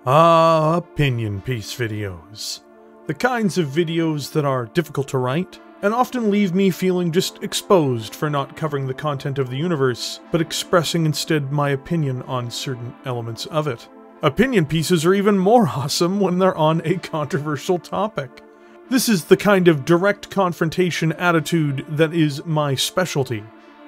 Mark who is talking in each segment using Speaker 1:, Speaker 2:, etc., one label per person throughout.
Speaker 1: Opinion piece videos. The kinds of videos that are difficult to write, and often leave me feeling just exposed for not covering the content of the universe, but expressing instead my opinion on certain elements of it. Opinion pieces are even more awesome when they're on a controversial topic. This is the kind of direct confrontation attitude that is my specialty.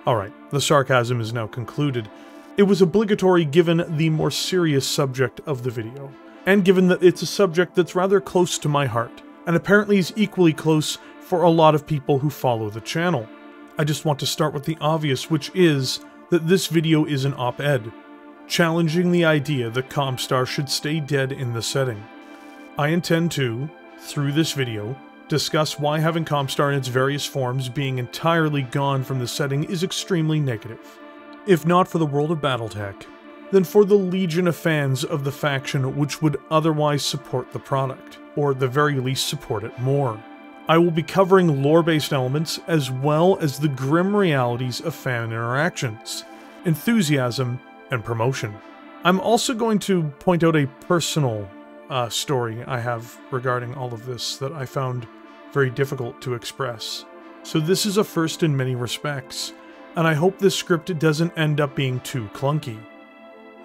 Speaker 1: Alright, the sarcasm is now concluded. It was obligatory given the more serious subject of the video, and given that it's a subject that's rather close to my heart, and apparently is equally close for a lot of people who follow the channel. I just want to start with the obvious, which is that this video is an op-ed, challenging the idea that Comstar should stay dead in the setting. I intend to, through this video, discuss why having Comstar in its various forms being entirely gone from the setting is extremely negative. If not for the world of Battletech, then for the legion of fans of the faction which would otherwise support the product, or at the very least support it more. I will be covering lore-based elements as well as the grim realities of fan interactions, enthusiasm, and promotion. I'm also going to point out a personal story I have regarding all of this that I found very difficult to express. So this is a first in many respects, and I hope this script doesn't end up being too clunky.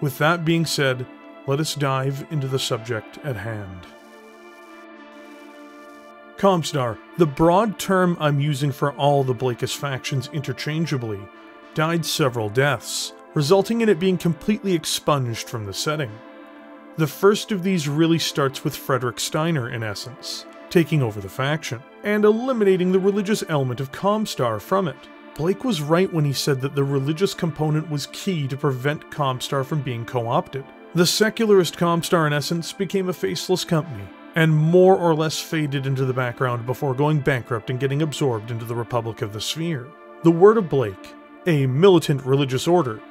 Speaker 1: With that being said, let us dive into the subject at hand. Comstar, the broad term I'm using for all the Blakist factions interchangeably, died several deaths, resulting in it being completely expunged from the setting. The first of these really starts with Frederick Steiner, in essence, taking over the faction, and eliminating the religious element of Comstar from it. Blake was right when he said that the religious component was key to prevent Comstar from being co-opted. The secularist Comstar, in essence, became a faceless company, and more or less faded into the background before going bankrupt and getting absorbed into the Republic of the Sphere. The Word of Blake, a militant religious order,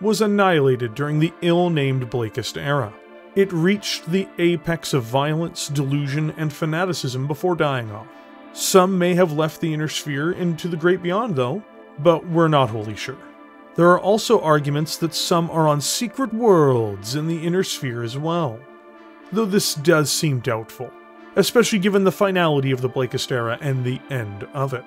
Speaker 1: was annihilated during the ill-named Blakist era. It reached the apex of violence, delusion, and fanaticism before dying off. Some may have left the inner sphere into the great beyond, though, but we're not wholly sure. There are also arguments that some are on secret worlds in the inner sphere as well, though this does seem doubtful, especially given the finality of the Blakist era and the end of it.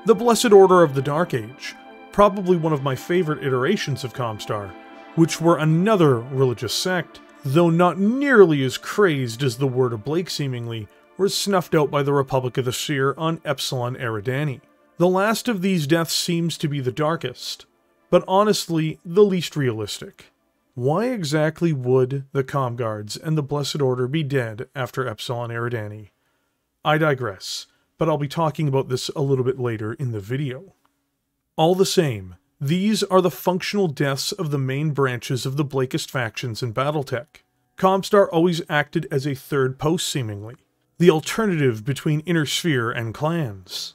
Speaker 1: The Blessed Order of the Dark Age, probably one of my favorite iterations of Comstar, which were another religious sect, though not nearly as crazed as the Word of Blake seemingly, were snuffed out by the Republic of the Sphere on Epsilon Eridani. The last of these deaths seems to be the darkest, but honestly, the least realistic. Why exactly would the Comguards and the Blessed Order be dead after Epsilon Eridani? I digress, but I'll be talking about this a little bit later in the video. All the same, these are the functional deaths of the main branches of the Blakist factions in Battletech. Comstar always acted as a third post seemingly, the alternative between Inner Sphere and clans.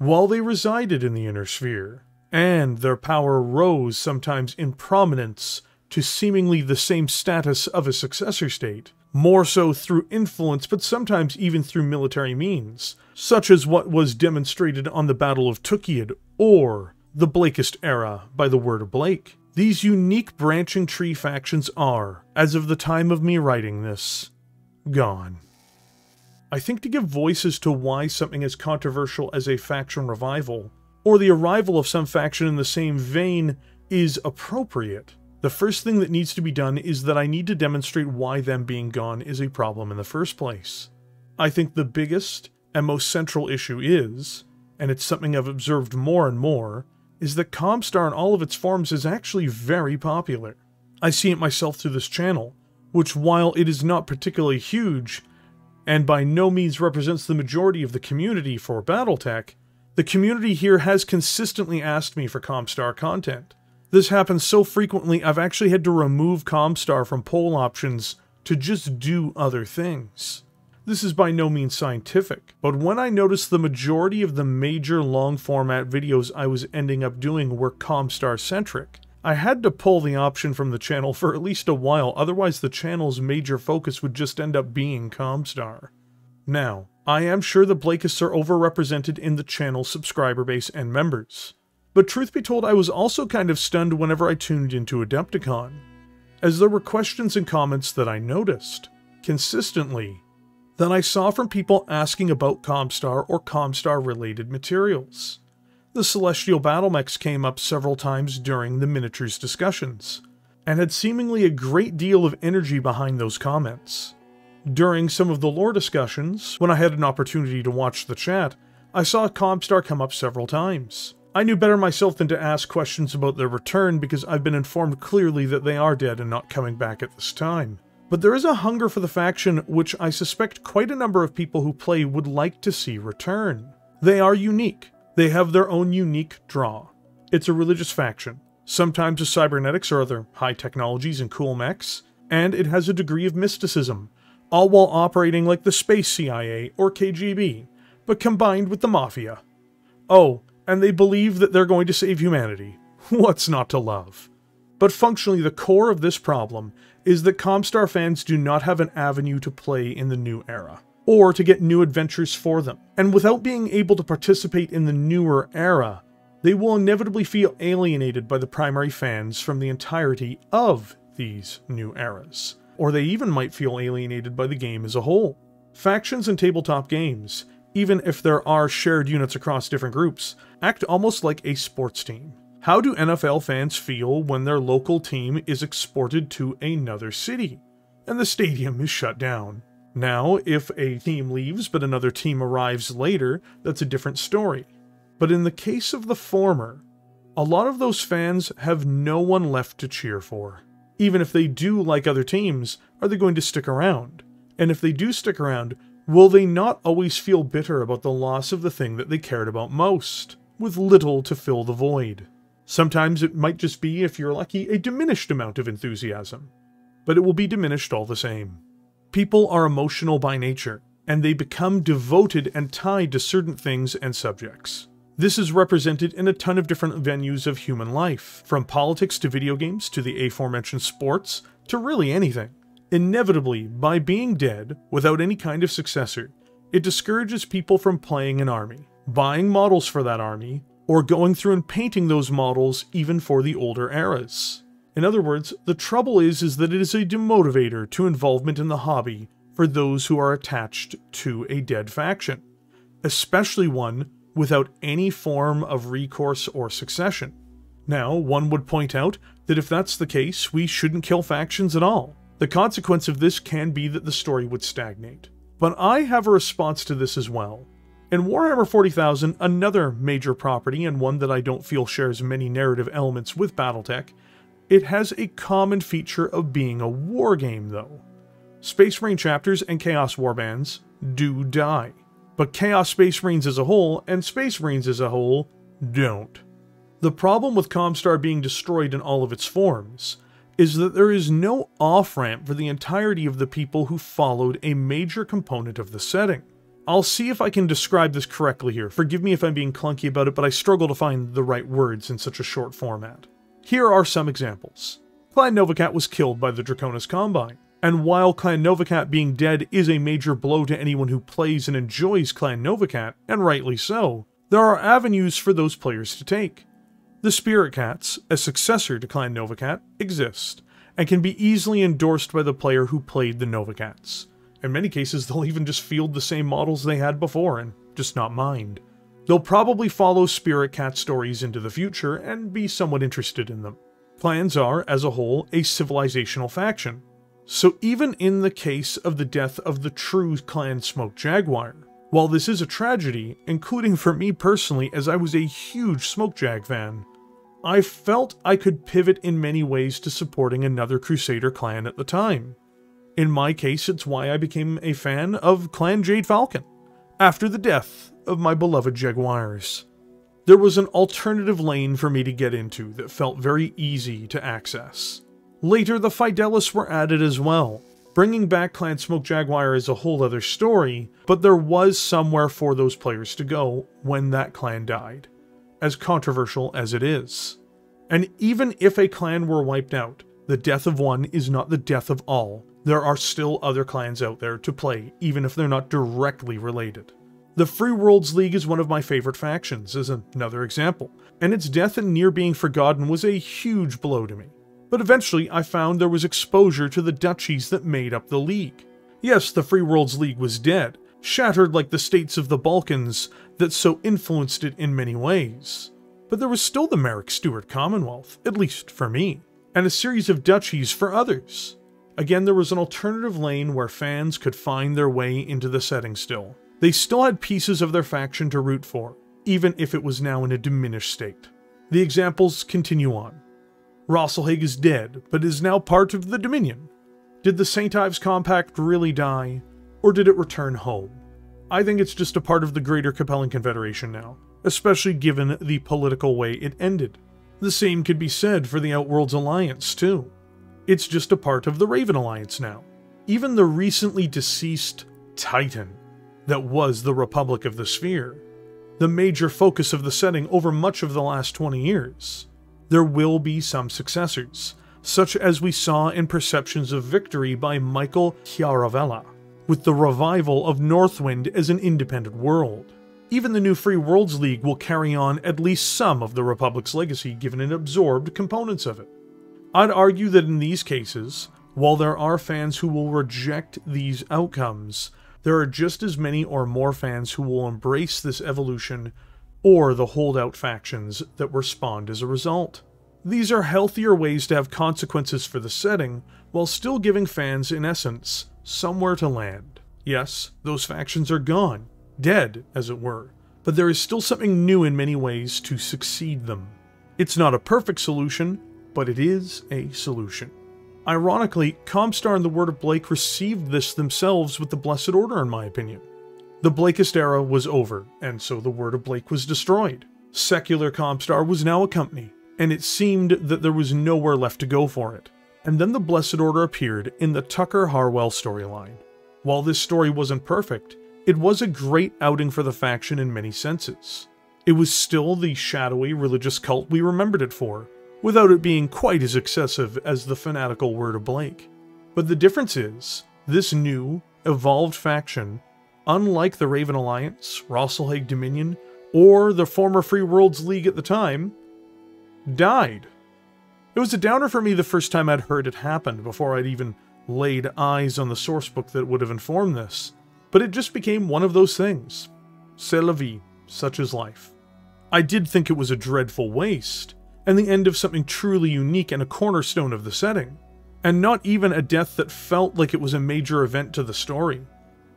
Speaker 1: While they resided in the Inner Sphere, and their power rose sometimes in prominence to seemingly the same status of a successor state, more so through influence but sometimes even through military means, such as what was demonstrated on the Battle of Tukiad or the Blakist era by the Word of Blake. These unique branching tree factions are, as of the time of me writing this, gone. I think to give voice as to why something as controversial as a faction revival, or the arrival of some faction in the same vein, is appropriate, the first thing that needs to be done is that I need to demonstrate why them being gone is a problem in the first place. I think the biggest and most central issue is, and it's something I've observed more and more, is that Comstar in all of its forms is actually very popular. I see it myself through this channel, which while it is not particularly huge, and by no means represents the majority of the community for Battletech, the community here has consistently asked me for Comstar content. This happens so frequently I've actually had to remove Comstar from poll options to just do other things. This is by no means scientific, but when I noticed the majority of the major long format videos I was ending up doing were Comstar centric, I had to pull the option from the channel for at least a while, otherwise the channel's major focus would just end up being Comstar. Now, I am sure the Blakists are overrepresented in the channel's subscriber base and members, but truth be told I was also kind of stunned whenever I tuned into Adepticon. as there were questions and comments that I noticed consistently that I saw from people asking about Comstar or Comstar-related materials. The Celestial Battle Mechs came up several times during the miniatures discussions, and had seemingly a great deal of energy behind those comments. During some of the lore discussions, when I had an opportunity to watch the chat, I saw Comstar come up several times. I knew better myself than to ask questions about their return because I've been informed clearly that they are dead and not coming back at this time. But there is a hunger for the faction which I suspect quite a number of people who play would like to see return. They are unique. They have their own unique draw. It's a religious faction, sometimes with cybernetics or other high technologies and cool mechs, and it has a degree of mysticism, all while operating like the Space CIA or KGB, but combined with the Mafia. Oh, and they believe that they're going to save humanity. What's not to love? But functionally, the core of this problem is that Comstar fans do not have an avenue to play in the new era, or to get new adventures for them. And without being able to participate in the newer era, they will inevitably feel alienated by the primary fans from the entirety of these new eras. Or they even might feel alienated by the game as a whole. Factions in tabletop games, even if there are shared units across different groups, act almost like a sports team. How do NFL fans feel when their local team is exported to another city, and the stadium is shut down? Now, if a team leaves but another team arrives later, that's a different story. But in the case of the former, a lot of those fans have no one left to cheer for. Even if they do like other teams, are they going to stick around? And if they do stick around, will they not always feel bitter about the loss of the thing that they cared about most, with little to fill the void? Sometimes it might just be, if you're lucky, a diminished amount of enthusiasm, but it will be diminished all the same. People are emotional by nature, and they become devoted and tied to certain things and subjects. This is represented in a ton of different venues of human life, from politics to video games to the aforementioned sports, to really anything. Inevitably, by being dead, without any kind of successor, it discourages people from playing an army, buying models for that army, or going through and painting those models even for the older eras. In other words, the trouble is that it is a demotivator to involvement in the hobby for those who are attached to a dead faction, especially one without any form of recourse or succession. Now, one would point out that if that's the case, we shouldn't kill factions at all. The consequence of this can be that the story would stagnate. But I have a response to this as well. In Warhammer 40,000, another major property, and one that I don't feel shares many narrative elements with Battletech, it has a common feature of being a wargame though. Space Marine chapters and Chaos Warbands do die, but Chaos Space Marines as a whole and Space Marines as a whole don't. The problem with Comstar being destroyed in all of its forms is that there is no off-ramp for the entirety of the people who followed a major component of the setting. I'll see if I can describe this correctly here. Forgive me if I'm being clunky about it, but I struggle to find the right words in such a short format. Here are some examples. Clan Novacat was killed by the Draconis Combine, and while Clan Novacat being dead is a major blow to anyone who plays and enjoys Clan Novacat, and rightly so, there are avenues for those players to take. The Spirit Cats, a successor to Clan Novacat, exist, and can be easily endorsed by the player who played the Novacats. In many cases, they'll even just field the same models they had before and just not mind. They'll probably follow Spirit Cat stories into the future and be somewhat interested in them. Clans are, as a whole, a civilizational faction. So even in the case of the death of the true Clan Smoke Jaguar, while this is a tragedy, including for me personally as I was a huge Smoke Jag fan, I felt I could pivot in many ways to supporting another Crusader clan at the time. In my case, it's why I became a fan of Clan Jade Falcon, after the death of my beloved Jaguars. There was an alternative lane for me to get into that felt very easy to access. Later, the Fidelis were added as well. Bringing back Clan Smoke Jaguar is a whole other story, but there was somewhere for those players to go when that clan died, as controversial as it is. And even if a clan were wiped out, the death of one is not the death of all. There are still other clans out there to play, even if they're not directly related. The Free Worlds League is one of my favorite factions, as another example, and its death and near being forgotten was a huge blow to me. But eventually I found there was exposure to the duchies that made up the League. Yes, the Free Worlds League was dead, shattered like the states of the Balkans that so influenced it in many ways. But there was still the Merrick Stewart Commonwealth, at least for me, and a series of duchies for others. Again, there was an alternative lane where fans could find their way into the setting still. They still had pieces of their faction to root for, even if it was now in a diminished state. The examples continue on. Rosselhaig is dead, but is now part of the Dominion. Did the St. Ives Compact really die, or did it return home? I think it's just a part of the greater Capellan Confederation now, especially given the political way it ended. The same could be said for the Outworlds Alliance, too. It's just a part of the Raven Alliance now. Even the recently deceased Titan that was the Republic of the Sphere, the major focus of the setting over much of the last 20 years. There will be some successors, such as we saw in Perceptions of Victory by Michael Chiaravella, with the revival of Northwind as an independent world. Even the new Free Worlds League will carry on at least some of the Republic's legacy given it absorbed components of it. I'd argue that in these cases, while there are fans who will reject these outcomes, there are just as many or more fans who will embrace this evolution or the holdout factions that were spawned as a result. These are healthier ways to have consequences for the setting, while still giving fans, in essence, somewhere to land. Yes, those factions are gone, dead, as it were, but there is still something new in many ways to succeed them. It's not a perfect solution, but it is a solution. Ironically, Comstar and the Word of Blake received this themselves with the Blessed Order, in my opinion. The Blakist era was over, and so the Word of Blake was destroyed. Secular Comstar was now a company, and it seemed that there was nowhere left to go for it. And then the Blessed Order appeared in the Tucker Harwell storyline. While this story wasn't perfect, it was a great outing for the faction in many senses. It was still the shadowy religious cult we remembered it for, without it being quite as excessive as the fanatical Word of Blake. But the difference is, this new, evolved faction, unlike the Raven Alliance, Rosselhaig Dominion, or the former Free Worlds League at the time, died. It was a downer for me the first time I'd heard it happen, before I'd even laid eyes on the sourcebook that would have informed this, but it just became one of those things. C'est la vie, such is life. I did think it was a dreadful waste, and the end of something truly unique and a cornerstone of the setting, and not even a death that felt like it was a major event to the story.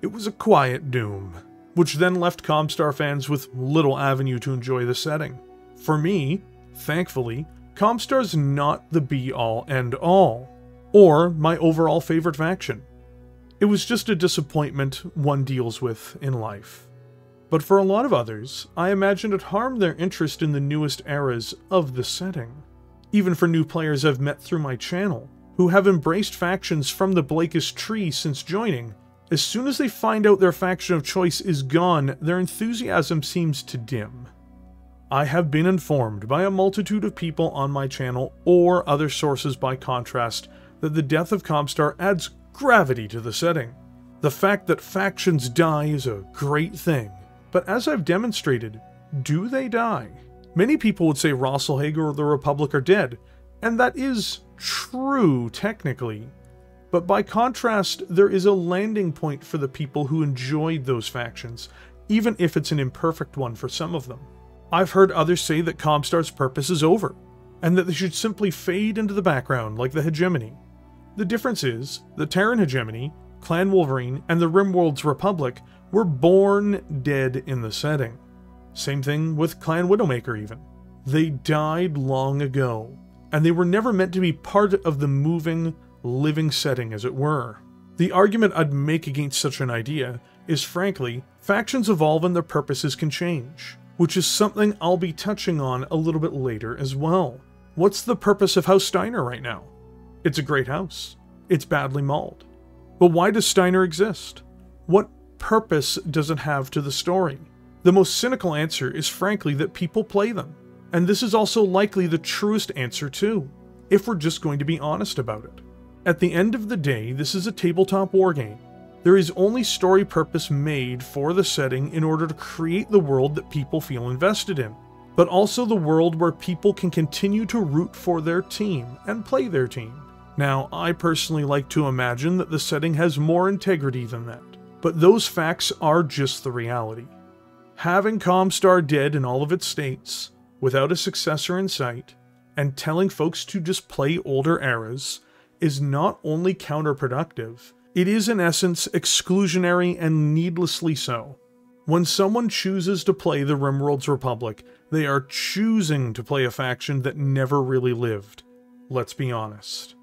Speaker 1: It was a quiet doom, which then left Comstar fans with little avenue to enjoy the setting. For me, thankfully, Comstar's not the be-all end-all, or my overall favorite faction. It was just a disappointment one deals with in life. But for a lot of others, I imagine it harmed their interest in the newest eras of the setting. Even for new players I've met through my channel, who have embraced factions from the Blakist tree since joining, as soon as they find out their faction of choice is gone, their enthusiasm seems to dim. I have been informed by a multitude of people on my channel, or other sources by contrast, that the death of Comstar adds gravity to the setting. The fact that factions die is a great thing, but as I've demonstrated, do they die? Many people would say Rosselhaig or the Republic are dead, and that is true technically. But by contrast, there is a landing point for the people who enjoyed those factions, even if it's an imperfect one for some of them. I've heard others say that Comstar's purpose is over, and that they should simply fade into the background like the hegemony. The difference is, the Terran hegemony, Clan Wolverine, and the Rimworld's Republic were born dead in the setting. Same thing with Clan Widowmaker even. They died long ago, and they were never meant to be part of the moving, living setting as it were. The argument I'd make against such an idea is frankly, factions evolve and their purposes can change, which is something I'll be touching on a little bit later as well. What's the purpose of House Steiner right now? It's a great house. It's badly mauled. But why does Steiner exist? What purpose does it have to the story? The most cynical answer is frankly that people play them. And this is also likely the truest answer too, if we're just going to be honest about it. At the end of the day, this is a tabletop wargame. There is only story purpose made for the setting in order to create the world that people feel invested in. but also the world where people can continue to root for their team and play their team. Now, I personally like to imagine that the setting has more integrity than that, but those facts are just the reality. Having Comstar dead in all of its states, without a successor in sight, and telling folks to just play older eras is not only counterproductive, it is in essence exclusionary and needlessly so. When someone chooses to play the RimWorld's Republic, they are choosing to play a faction that never really lived. Let's be honest.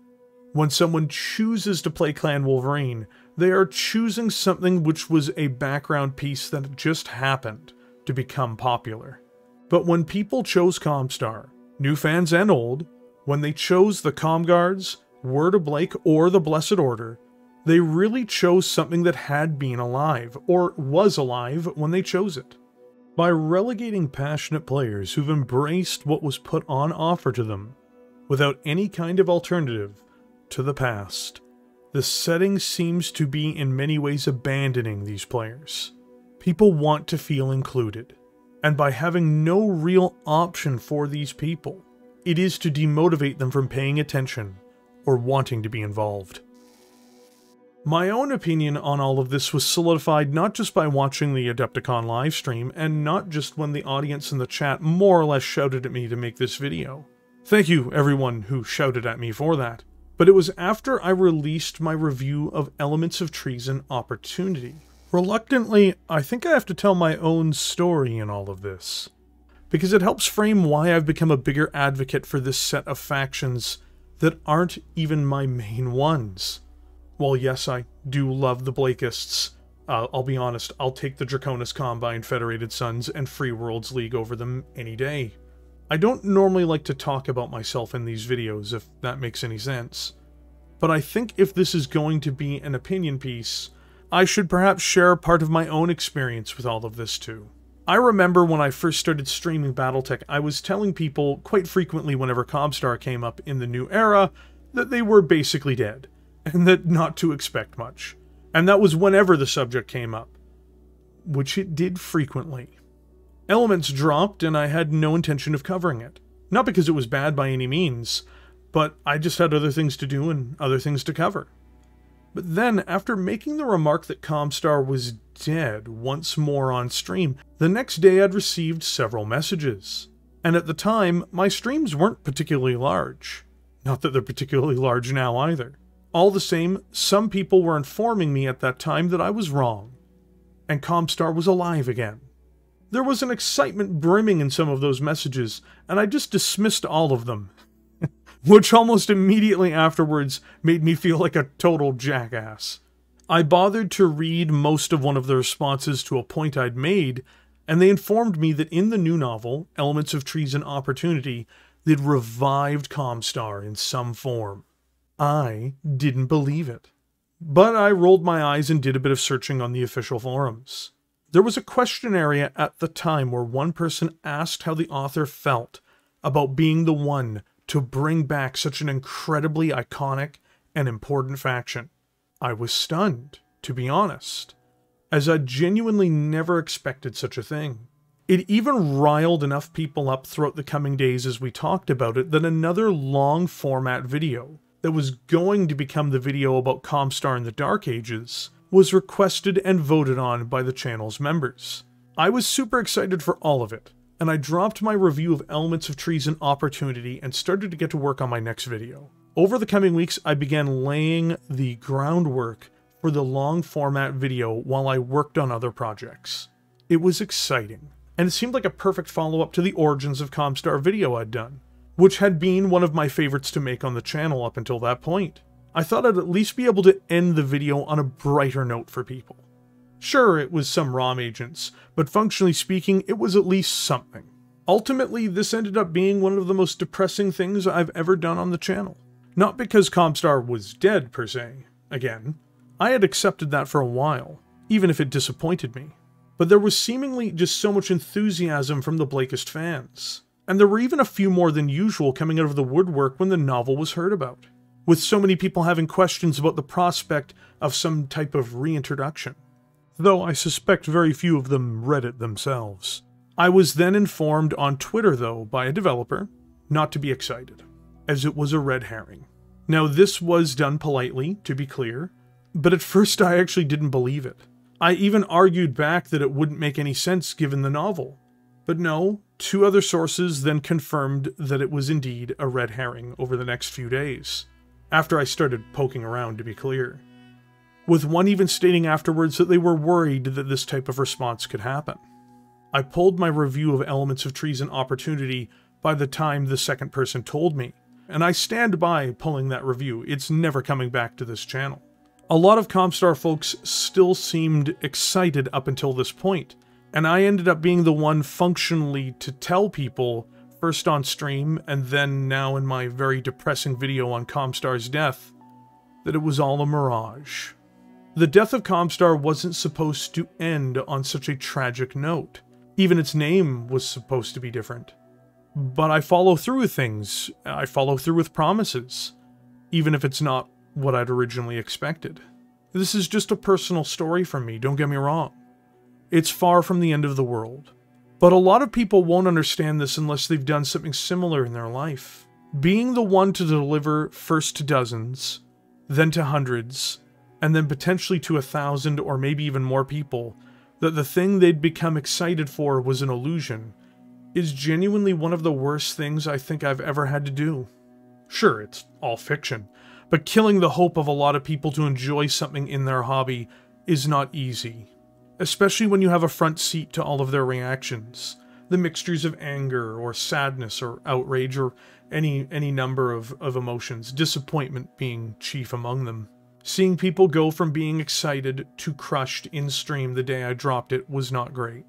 Speaker 1: When someone chooses to play Clan Wolverine, they are choosing something which was a background piece that just happened to become popular. But when people chose Comstar, new fans and old, when they chose the Comguards, Word of Blake, or the Blessed Order, they really chose something that had been alive, or was alive when they chose it. By relegating passionate players who've embraced what was put on offer to them, without any kind of alternative, to the past, the setting seems to be in many ways abandoning these players. People want to feel included, and by having no real option for these people, it is to demotivate them from paying attention or wanting to be involved. My own opinion on all of this was solidified not just by watching the Adepticon livestream, and not just when the audience in the chat more or less shouted at me to make this video. Thank you, everyone who shouted at me for that. But it was after I released my review of Elements of Treason Opportunity. Reluctantly, I think I have to tell my own story in all of this, because it helps frame why I've become a bigger advocate for this set of factions that aren't even my main ones. While yes, I do love the Blakists, I'll be honest, I'll take the Draconis Combine, Federated Sons, and Free Worlds League over them any day. I don't normally like to talk about myself in these videos, if that makes any sense. But I think if this is going to be an opinion piece, I should perhaps share part of my own experience with all of this too. I remember when I first started streaming Battletech, I was telling people quite frequently whenever Comstar came up in the new era that they were basically dead, and that not to expect much. And that was whenever the subject came up, which it did frequently. Elements dropped, and I had no intention of covering it. Not because it was bad by any means, but I just had other things to do and other things to cover. But then, after making the remark that Comstar was dead once more on stream, the next day I'd received several messages. And at the time, my streams weren't particularly large. Not that they're particularly large now either. All the same, some people were informing me at that time that I was wrong, and Comstar was alive again. There was an excitement brimming in some of those messages, and I just dismissed all of them, which almost immediately afterwards made me feel like a total jackass. I bothered to read most of one of the responses to a point I'd made, and they informed me that in the new novel, Elements of Treason Opportunity, they'd revived Comstar in some form. I didn't believe it. But I rolled my eyes and did a bit of searching on the official forums. There was a question area at the time where one person asked how the author felt about being the one to bring back such an incredibly iconic and important faction. I was stunned, to be honest, as I genuinely never expected such a thing. It even riled enough people up throughout the coming days as we talked about it that another long format video that was going to become the video about Comstar in the Dark Ages was requested and voted on by the channel's members. I was super excited for all of it, and I dropped my review of Elements of Treason Opportunity and started to get to work on my next video. Over the coming weeks, I began laying the groundwork for the long format video while I worked on other projects. It was exciting, and it seemed like a perfect follow-up to the Origins of Comstar video I'd done, which had been one of my favorites to make on the channel up until that point. I thought I'd at least be able to end the video on a brighter note for people. Sure, it was some ROM agents, but functionally speaking, it was at least something. Ultimately, this ended up being one of the most depressing things I've ever done on the channel. Not because Comstar was dead, per se. Again, I had accepted that for a while, even if it disappointed me. But there was seemingly just so much enthusiasm from the Blakist fans. And there were even a few more than usual coming out of the woodwork when the novel was heard about, with so many people having questions about the prospect of some type of reintroduction. Though I suspect very few of them read it themselves. I was then informed on Twitter, though, by a developer not to be excited, as it was a red herring. Now, this was done politely, to be clear, but at first I actually didn't believe it. I even argued back that it wouldn't make any sense given the novel. But no, 2 other sources then confirmed that it was indeed a red herring over the next few days, after I started poking around, to be clear, with one even stating afterwards that they were worried that this type of response could happen. I pulled my review of Elements of Treason Opportunity by the time the second person told me, and I stand by pulling that review. It's never coming back to this channel. A lot of Comstar folks still seemed excited up until this point, and I ended up being the one functionally to tell people, first on stream and then now in my very depressing video on Comstar's death, that it was all a mirage. The death of Comstar wasn't supposed to end on such a tragic note. Even its name was supposed to be different. But I follow through with things. I follow through with promises, even if it's not what I'd originally expected. This is just a personal story for me, don't get me wrong. It's far from the end of the world. But a lot of people won't understand this unless they've done something similar in their life. Being the one to deliver first to dozens, then to hundreds, and then potentially to 1,000 or maybe even more people, that the thing they'd become excited for was an illusion, is genuinely one of the worst things I think I've ever had to do. Sure, it's all fiction, but killing the hope of a lot of people to enjoy something in their hobby is not easy. Especially when you have a front seat to all of their reactions. The mixtures of anger, or sadness, or outrage, or any number of emotions, disappointment being chief among them. Seeing people go from being excited to crushed in stream the day I dropped it was not great.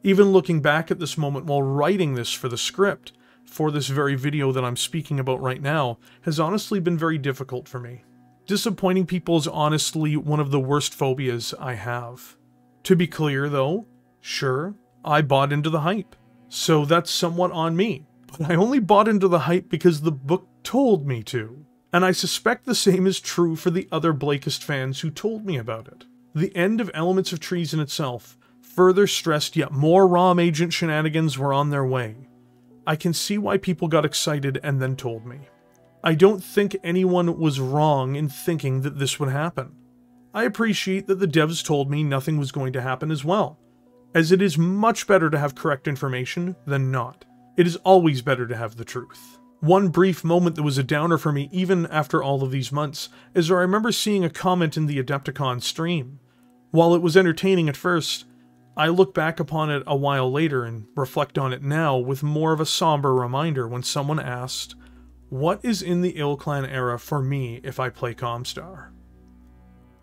Speaker 1: Even looking back at this moment while writing this for the script, for this very video that I'm speaking about right now, has honestly been very difficult for me. Disappointing people is honestly one of the worst phobias I have. To be clear though, sure, I bought into the hype, so that's somewhat on me, but I only bought into the hype because the book told me to. And I suspect the same is true for the other Blakist fans who told me about it. The end of Elements of Treason itself further stressed yet more ROM agent shenanigans were on their way. I can see why people got excited and then told me. I don't think anyone was wrong in thinking that this would happen. I appreciate that the devs told me nothing was going to happen as well, as it is much better to have correct information than not. It is always better to have the truth. One brief moment that was a downer for me even after all of these months is I remember seeing a comment in the Adepticon stream. While it was entertaining at first, I look back upon it a while later and reflect on it now with more of a somber reminder when someone asked, "What is in the Ilclan era for me if I play Comstar?"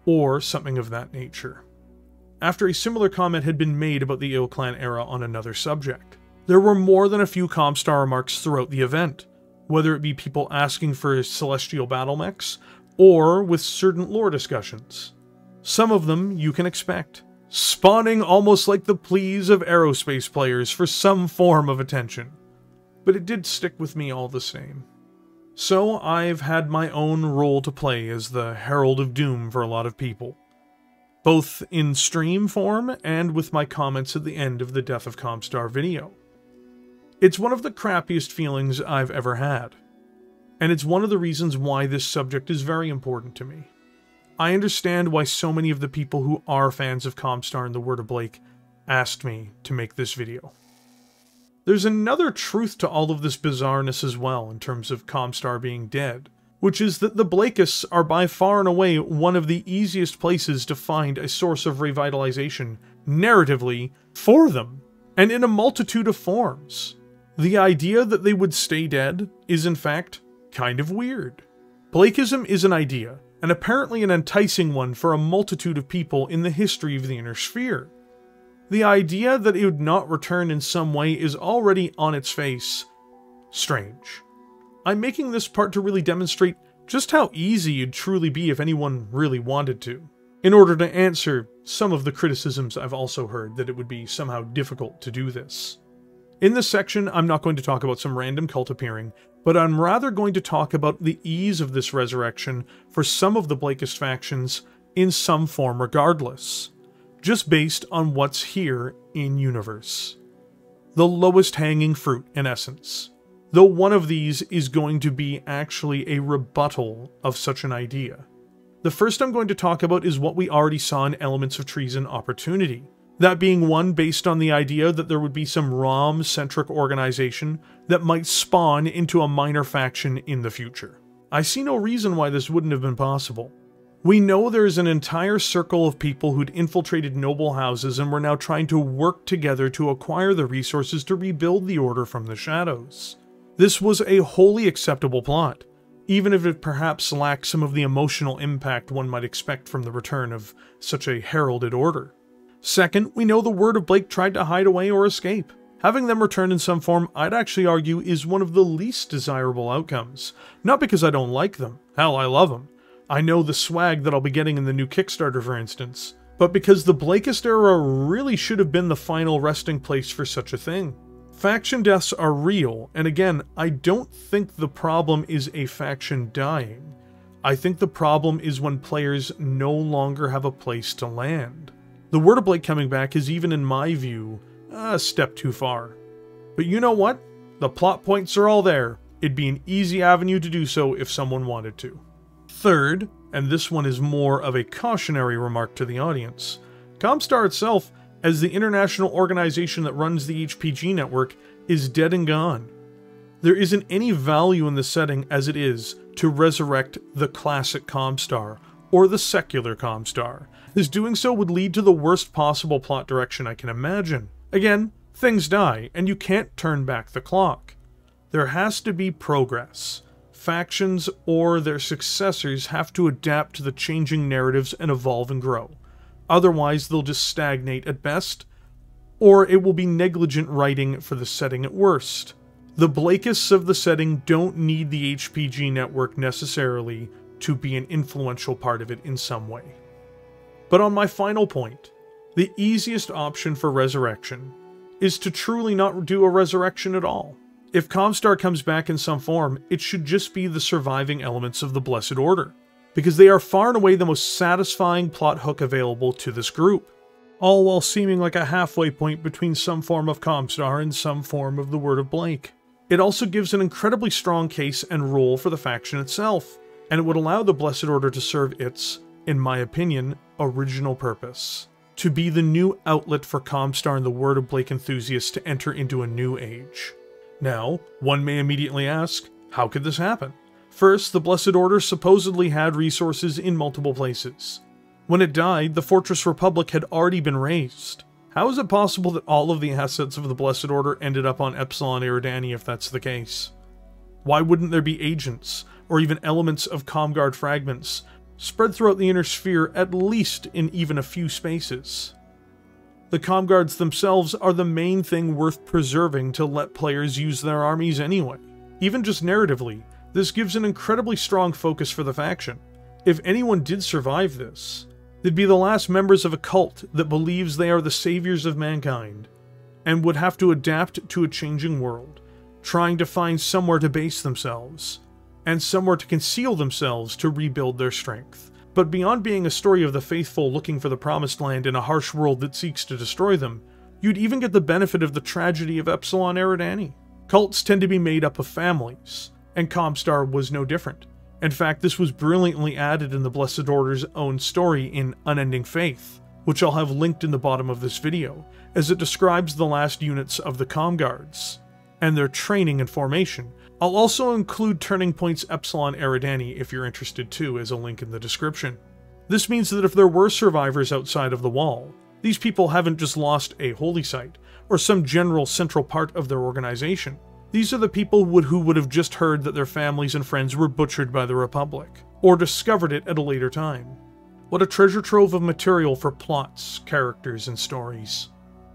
Speaker 1: Or something of that nature. After a similar comment had been made about the Ilclan era on another subject. There were more than a few Comstar remarks throughout the event, whether it be people asking for celestial battle mechs, or with certain lore discussions. Some of them you can expect, spawning almost like the pleas of aerospace players for some form of attention. But it did stick with me all the same. So I've had my own role to play as the Herald of Doom for a lot of people, both in stream form and with my comments at the end of the Death of Comstar video. It's one of the crappiest feelings I've ever had, and it's one of the reasons why this subject is very important to me. I understand why so many of the people who are fans of Comstar and the Word of Blake asked me to make this video. There's another truth to all of this bizarreness as well in terms of Comstar being dead, which is that the Blakists are by far and away one of the easiest places to find a source of revitalization, narratively, for them, and in a multitude of forms. The idea that they would stay dead is in fact kind of weird. Blakism is an idea, and apparently an enticing one for a multitude of people in the history of the Inner Sphere. The idea that it would not return in some way is already on its face strange. I'm making this part to really demonstrate just how easy it'd truly be if anyone really wanted to, in order to answer some of the criticisms I've also heard that it would be somehow difficult to do this. In this section, I'm not going to talk about some random cult appearing, but I'm rather going to talk about the ease of this resurrection for some of the Blakist factions in some form regardless, just based on what's here in universe. The lowest hanging fruit, in essence. Though one of these is going to be actually a rebuttal of such an idea. The first I'm going to talk about is what we already saw in Elements of Treason Opportunity. That being one based on the idea that there would be some ROM-centric organization that might spawn into a minor faction in the future. I see no reason why this wouldn't have been possible. We know there's an entire circle of people who'd infiltrated noble houses and were now trying to work together to acquire the resources to rebuild the Order from the shadows. This was a wholly acceptable plot, even if it perhaps lacked some of the emotional impact one might expect from the return of such a heralded order. Second, we know the Word of Blake tried to hide away or escape. Having them return in some form, I'd actually argue, is one of the least desirable outcomes. Not because I don't like them. Hell, I love them. I know the swag that I'll be getting in the new Kickstarter, for instance. But because the Blakist era really should have been the final resting place for such a thing. Faction deaths are real, and again, I don't think the problem is a faction dying. I think the problem is when players no longer have a place to land. The Word of Blake coming back is, even in my view, a step too far. But you know what? The plot points are all there. It'd be an easy avenue to do so if someone wanted to. Third, and this one is more of a cautionary remark to the audience, Comstar itself, as the international organization that runs the HPG network, is dead and gone. There isn't any value in the setting as it is to resurrect the classic Comstar, or the secular Comstar, as doing so would lead to the worst possible plot direction I can imagine. Again, things die, and you can't turn back the clock. There has to be progress. Factions or their successors have to adapt to the changing narratives and evolve and grow. Otherwise, they'll just stagnate at best, or it will be negligent writing for the setting at worst. The Blakists of the setting don't need the HPG network necessarily to be an influential part of it in some way. But on my final point, the easiest option for resurrection is to truly not do a resurrection at all. If Comstar comes back in some form, it should just be the surviving elements of the Blessed Order, because they are far and away the most satisfying plot hook available to this group, all while seeming like a halfway point between some form of Comstar and some form of the Word of Blake. It also gives an incredibly strong case and role for the faction itself, and it would allow the Blessed Order to serve its, in my opinion, original purpose. To be the new outlet for Comstar and the Word of Blake enthusiasts to enter into a new age. Now, one may immediately ask, how could this happen? First, the Blessed Order supposedly had resources in multiple places. When it died, the Fortress Republic had already been razed. How is it possible that all of the assets of the Blessed Order ended up on Epsilon Eridani if that's the case? Why wouldn't there be agents, or even elements of Comguard fragments, spread throughout the inner sphere, at least in even a few spaces? The Comguards themselves are the main thing worth preserving to let players use their armies anyway. Even just narratively, this gives an incredibly strong focus for the faction. If anyone did survive this, they'd be the last members of a cult that believes they are the saviors of mankind, and would have to adapt to a changing world, trying to find somewhere to base themselves, and somewhere to conceal themselves to rebuild their strength. But beyond being a story of the faithful looking for the promised land in a harsh world that seeks to destroy them, you'd even get the benefit of the tragedy of Epsilon Eridani. Cults tend to be made up of families, and Comstar was no different. In fact, this was brilliantly added in the Blessed Order's own story in Unending Faith, which I'll have linked in the bottom of this video, as it describes the last units of the Comguards, and their training and formation. I'll also include Turning Point's Epsilon Eridani if you're interested too, as a link in the description. This means that if there were survivors outside of the wall, these people haven't just lost a holy site, or some general central part of their organization. These are the people who would have just heard that their families and friends were butchered by the Republic, or discovered it at a later time. What a treasure trove of material for plots, characters, and stories.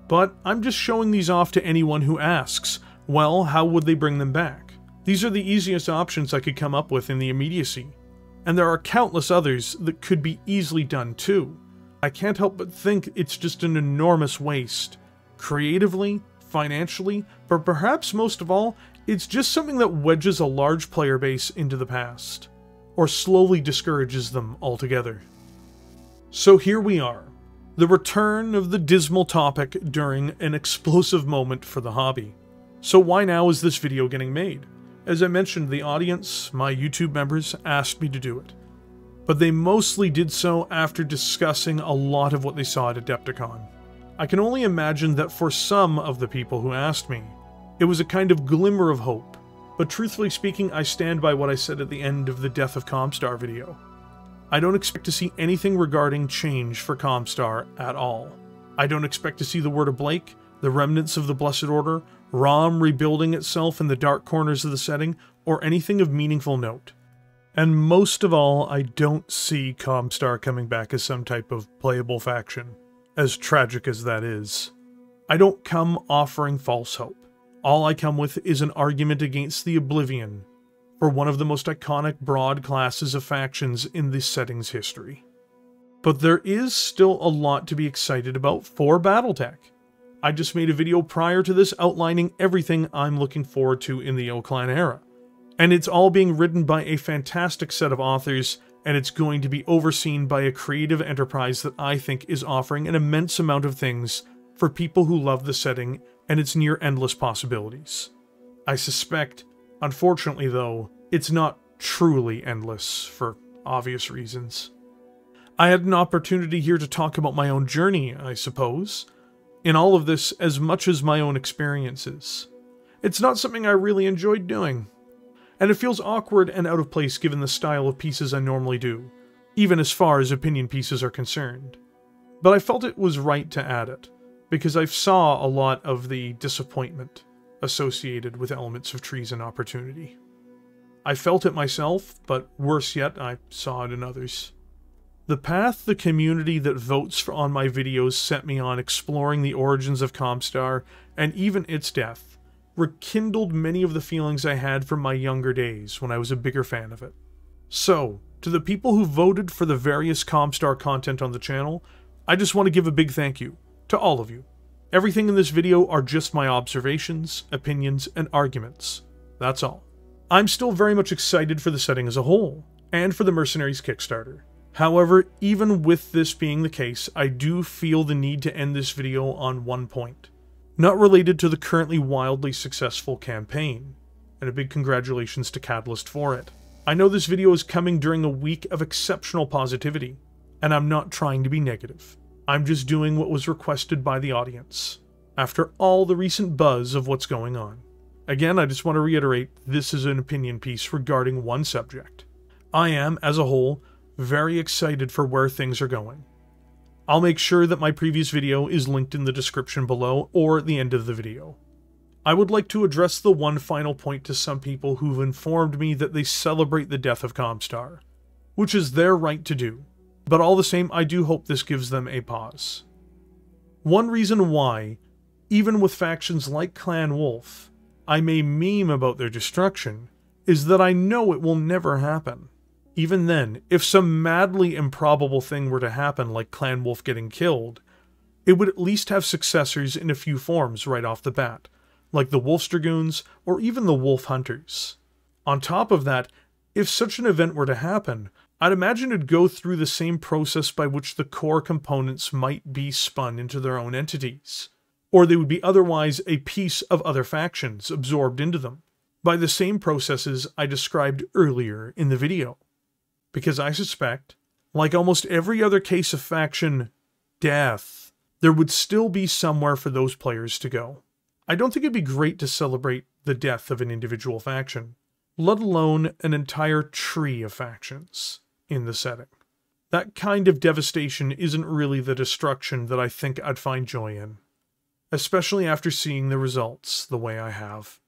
Speaker 1: But I'm just showing these off to anyone who asks, well, how would they bring them back? These are the easiest options I could come up with in the immediacy, and there are countless others that could be easily done too. I can't help but think it's just an enormous waste, creatively, financially, but perhaps most of all, it's just something that wedges a large player base into the past, or slowly discourages them altogether. So here we are. The return of the dismal topic during an explosive moment for the hobby. So why now is this video getting made? As I mentioned, the audience, my YouTube members, asked me to do it. But they mostly did so after discussing a lot of what they saw at Adepticon. I can only imagine that for some of the people who asked me, it was a kind of glimmer of hope. But truthfully speaking, I stand by what I said at the end of the Death of Comstar video. I don't expect to see anything regarding change for Comstar at all. I don't expect to see the Word of Blake, the remnants of the Blessed Order, ROM rebuilding itself in the dark corners of the setting, or anything of meaningful note. And most of all, I don't see Comstar coming back as some type of playable faction, as tragic as that is. I don't come offering false hope. All I come with is an argument against the oblivion for one of the most iconic broad classes of factions in this setting's history. But there is still a lot to be excited about for Battletech. I just made a video prior to this outlining everything I'm looking forward to in the Ilclan era. And it's all being written by a fantastic set of authors, and it's going to be overseen by a creative enterprise that I think is offering an immense amount of things for people who love the setting and its near endless possibilities. I suspect, unfortunately though, it's not truly endless for obvious reasons. I had an opportunity here to talk about my own journey, I suppose, in all of this as much as my own experiences. It's not something I really enjoyed doing, and it feels awkward and out of place given the style of pieces I normally do, even as far as opinion pieces are concerned. But I felt it was right to add it, because I saw a lot of the disappointment associated with elements of treason opportunity. I felt it myself, but worse yet, I saw it in others. The path the community that votes on my videos set me on exploring the origins of Comstar, and even its death, rekindled many of the feelings I had from my younger days when I was a bigger fan of it. So, to the people who voted for the various Comstar content on the channel, I just want to give a big thank you to all of you. Everything in this video are just my observations, opinions, and arguments. That's all. I'm still very much excited for the setting as a whole, and for the Mercenaries Kickstarter. However, even with this being the case, I do feel the need to end this video on one point. Not related to the currently wildly successful campaign, and a big congratulations to Catalyst for it. I know this video is coming during a week of exceptional positivity, and I'm not trying to be negative. I'm just doing what was requested by the audience, after all the recent buzz of what's going on. Again, I just want to reiterate, this is an opinion piece regarding one subject. I am, as a whole, very excited for where things are going. I'll make sure that my previous video is linked in the description below or at the end of the video. I would like to address the one final point to some people who've informed me that they celebrate the death of Comstar, which is their right to do. But all the same, I do hope this gives them a pause. One reason why, even with factions like Clan Wolf, I may meme about their destruction, is that I know it will never happen. Even then, if some madly improbable thing were to happen like Clan Wolf getting killed, it would at least have successors in a few forms right off the bat, like the Wolf's Dragoons or even the Wolf Hunters. On top of that, if such an event were to happen, I'd imagine it'd go through the same process by which the core components might be spun into their own entities, or they would be otherwise a piece of other factions absorbed into them, by the same processes I described earlier in the video. Because I suspect, like almost every other case of faction death, there would still be somewhere for those players to go. I don't think it'd be great to celebrate the death of an individual faction, let alone an entire tree of factions in the setting. That kind of devastation isn't really the destruction that I think I'd find joy in, especially after seeing the results the way I have.